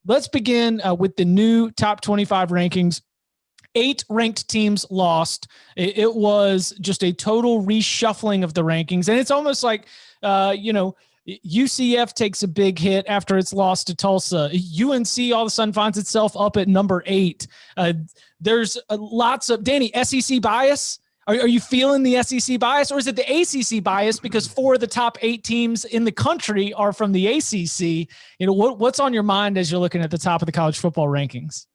let's begin with the new top 25 rankings. 8 ranked teams lost. It was just a total reshuffling of the rankings. And it's almost like, UCF takes a big hit after its loss to Tulsa. UNC all of a sudden finds itself up at number 8. There's lots of, Danny, SEC bias. Are you feeling the SEC bias, or is it the ACC bias because 4 of the top 8 teams in the country are from the ACC? What's on your mind as you're looking at the top of the college football rankings?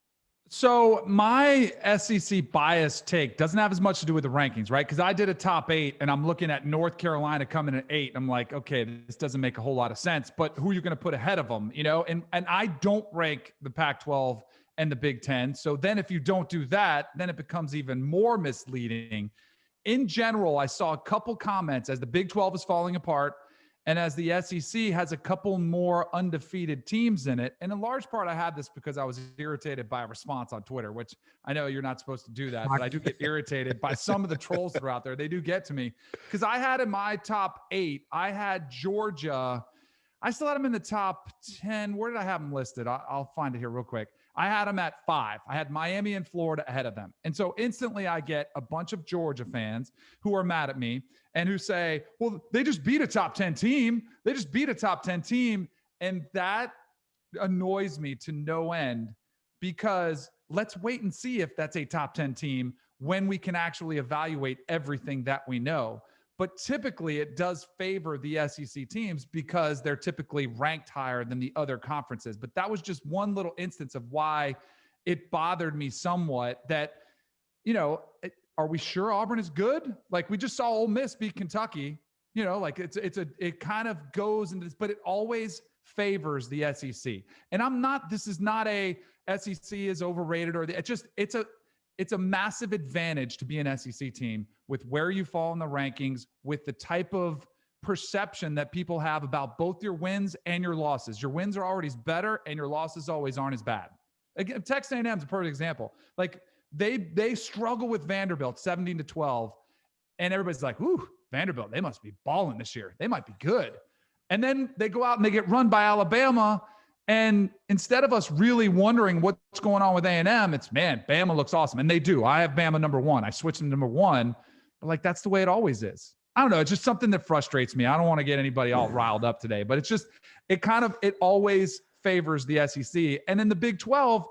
So my SEC bias take doesn't have as much to do with the rankings, right? Because I did a top 8 and I'm looking at North Carolina coming at 8. I'm like, okay, this doesn't make a whole lot of sense, but who are you going to put ahead of them? And I don't rank the Pac-12 and the Big Ten. So then if you don't do that, then it becomes even more misleading. In general, I saw a couple comments as the Big 12 is falling apart and as the SEC has a couple more undefeated teams in it. And in large part, I had this because I was irritated by a response on Twitter, which I know you're not supposed to do that, but I do get irritated by some of the trolls that are out there. They do get to me because I had in my top 8, I had Georgia. I still had them in the top 10. Where did I have them listed? I'll find it here real quick. I had them at 5. I had Miami and Florida ahead of them. And so instantly I get a bunch of Georgia fans who are mad at me and who say, well, they just beat a top 10 team. They just beat a top 10 team. And that annoys me to no end because let's wait and see if that's a top 10 team when we can actually evaluate everything that we know. But typically it does favor the SEC teams because they're typically ranked higher than the other conferences. But that was just one little instance of why it bothered me somewhat that, are we sure Auburn is good? Like we just saw Ole Miss beat Kentucky, it kind of goes into this, but it always favors the SEC. And this is not a SEC is overrated or it's a massive advantage to be an SEC team with where you fall in the rankings, with the type of perception that people have about both your wins and your losses. Your wins are always better and your losses always aren't as bad. Again, Texas A&M is a perfect example. Like they struggle with Vanderbilt 17-12 and everybody's like, ooh, Vanderbilt, they must be balling this year. They might be good. And then they go out and they get run by Alabama. And instead of us really wondering what's going on with A&M, it's, man, Bama looks awesome. And they do. I have Bama number 1. I switched them to number 1. But, that's the way it always is. I don't know. It's just something that frustrates me. I don't want to get anybody all riled up today. But it's just it always favors the SEC. And in the Big 12,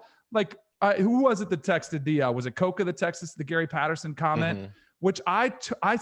who was it that texted was it Coca that texted the Gary Patterson comment? Mm-hmm. Which I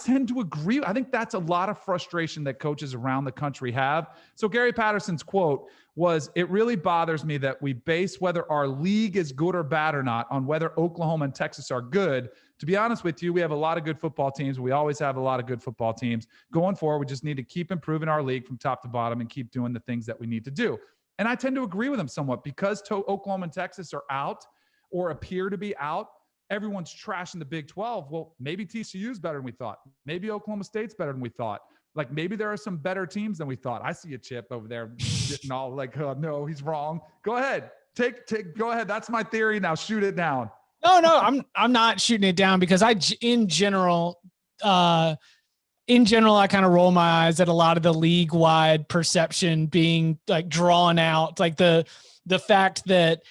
tend to agree. I think that's a lot of frustration that coaches around the country have. So Gary Patterson's quote was, it really bothers me that we base whether our league is good or bad or not on whether Oklahoma and Texas are good. To be honest with you, we have a lot of good football teams. We always have a lot of good football teams. Going forward, we just need to keep improving our league from top to bottom and keep doing the things that we need to do. And I tend to agree with him somewhat because Oklahoma and Texas are out or appear to be out. Everyone's trashing the Big 12. Well, maybe TCU is better than we thought. Maybe Oklahoma State's better than we thought. Maybe there are some better teams than we thought. I see a Chip over there getting all no, he's wrong. Go ahead. Go ahead. That's my theory. Now shoot it down. No, I'm not shooting it down because in general, I kind of roll my eyes at a lot of the league-wide perception being drawn out, the fact that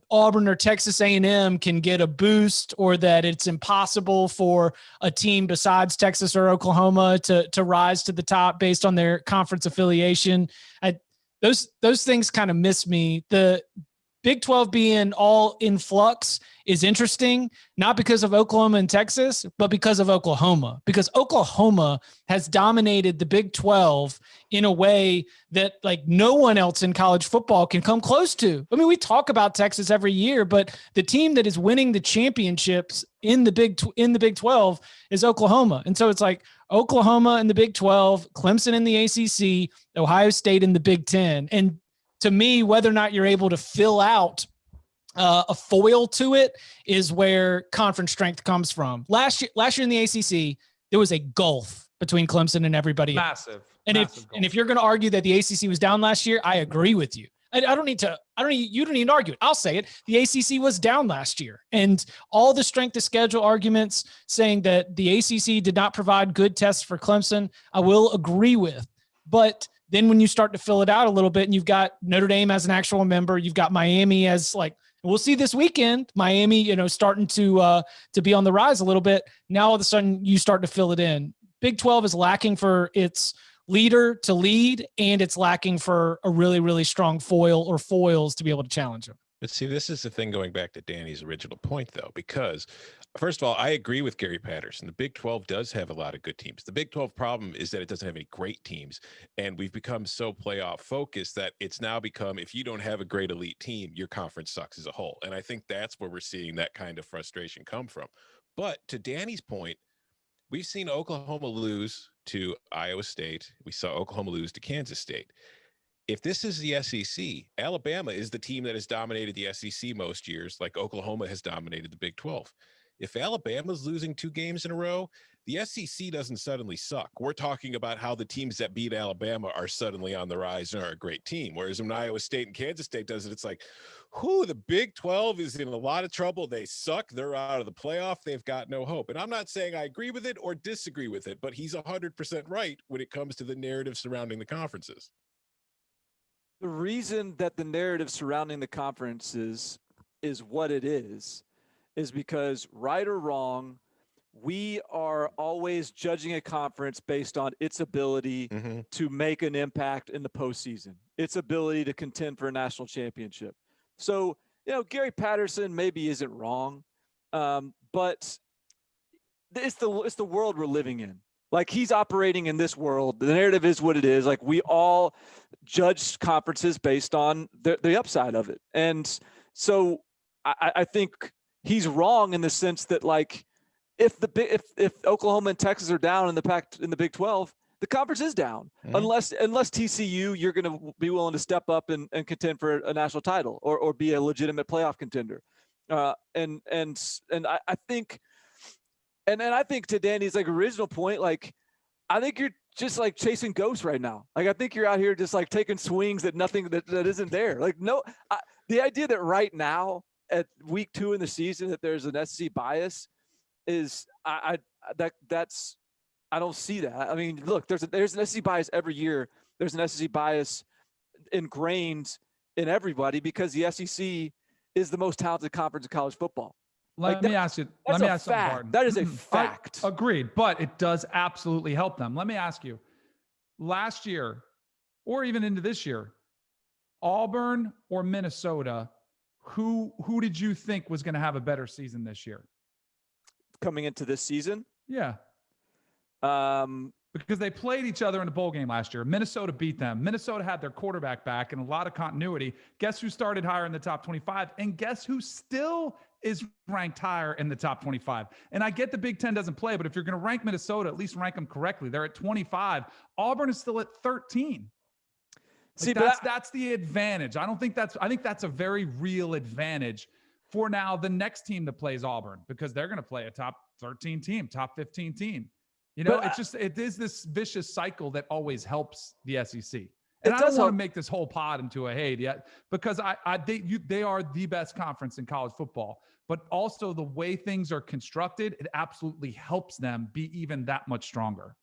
Auburn or Texas A&M can get a boost, or that it's impossible for a team besides Texas or Oklahoma to rise to the top based on their conference affiliation. Those things kind of miss me. The Big 12 being all in flux is interesting, not because of Oklahoma and Texas, but because of Oklahoma, because Oklahoma has dominated the Big 12 in a way that no one else in college football can come close to. I mean, we talk about Texas every year, but the team that is winning the championships in the Big 12 is Oklahoma. And so it's Oklahoma in the Big 12, Clemson in the ACC, Ohio State in the Big 10. And to me, whether or not you're able to fill out a foil to it is where conference strength comes from. Last year in the ACC, there was a gulf between Clemson and everybody else. Massive. And if you're going to argue that the ACC was down last year, I agree with you. You don't need to argue it. I'll say it. The ACC was down last year, and all the strength of schedule arguments saying that the ACC did not provide good tests for Clemson, I will agree with. But Then when you start to fill it out a little bit and you've got Notre Dame as an actual member, you've got Miami as like, we'll see this weekend, Miami, starting to be on the rise a little bit. Now all of a sudden you start to fill it in. Big 12 is lacking for its leader to lead, and it's lacking for a really, really strong foil or foils to be able to challenge him. But see, this is the thing, going back to Danny's original point, though, because first of all, I agree with Gary Patterson. The Big 12 does have a lot of good teams. The Big 12 problem is that it doesn't have any great teams. And we've become so playoff focused that it's now become, if you don't have a great elite team, your conference sucks as a whole. And I think that's where we're seeing that kind of frustration come from. But to Danny's point, we've seen Oklahoma lose to Iowa State. We saw Oklahoma lose to Kansas State. If this is the SEC, Alabama is the team that has dominated the SEC most years, like Oklahoma has dominated the Big 12. If Alabama's losing 2 games in a row, the SEC doesn't suddenly suck. We're talking about how the teams that beat Alabama are suddenly on the rise and are a great team. Whereas when Iowa State and Kansas State does it, it's like, the Big 12 is in a lot of trouble. They suck. They're out of the playoff. They've got no hope. And I'm not saying I agree with it or disagree with it, but he's 100% right when it comes to the narrative surrounding the conferences. The reason that the narrative surrounding the conferences is what it is because, right or wrong, we are always judging a conference based on its ability to make an impact in the postseason, its ability to contend for a national championship. So, Gary Patterson maybe isn't wrong, but it's the world we're living in. Like, he's operating in this world. The narrative is what it is. Like, we all judge conferences based on the upside of it. And so I think he's wrong in the sense that, like, if Oklahoma and Texas are down in the Big 12, the conference is down. Unless TCU, you're going to be willing to step up and contend for a national title or be a legitimate playoff contender. And I think – And I think to Danny's original point, I think you're just chasing ghosts right now. I think you're out here just taking swings at nothing that isn't there. The idea that right now at week 2 in the season that there's an SEC bias is I don't see that. I mean, look, there's an SEC bias every year. There's an SEC bias ingrained in everybody because the SEC is the most talented conference in college football. Let me ask you something, Barton. That is a fact. Agreed, but it does absolutely help them. Let me ask you, last year, or even into this year, Auburn or Minnesota, who did you think was going to have a better season this year? Coming into this season? Yeah. Because they played each other in the bowl game last year. Minnesota beat them. Minnesota had their quarterback back and a lot of continuity. Guess who started higher in the top 25? And guess who still is ranked higher in the top 25? And I get the Big Ten doesn't play, but if you're going to rank Minnesota, at least rank them correctly. They're at 25. Auburn is still at 13. See, that's the advantage. I think that's a very real advantage for now the next team that plays Auburn, because they're going to play a top 13 team, top 15 team. It is this vicious cycle that always helps the SEC. And I don't want to make this whole pod into a hate yet, because they are the best conference in college football, but also the way things are constructed, it absolutely helps them be even that much stronger.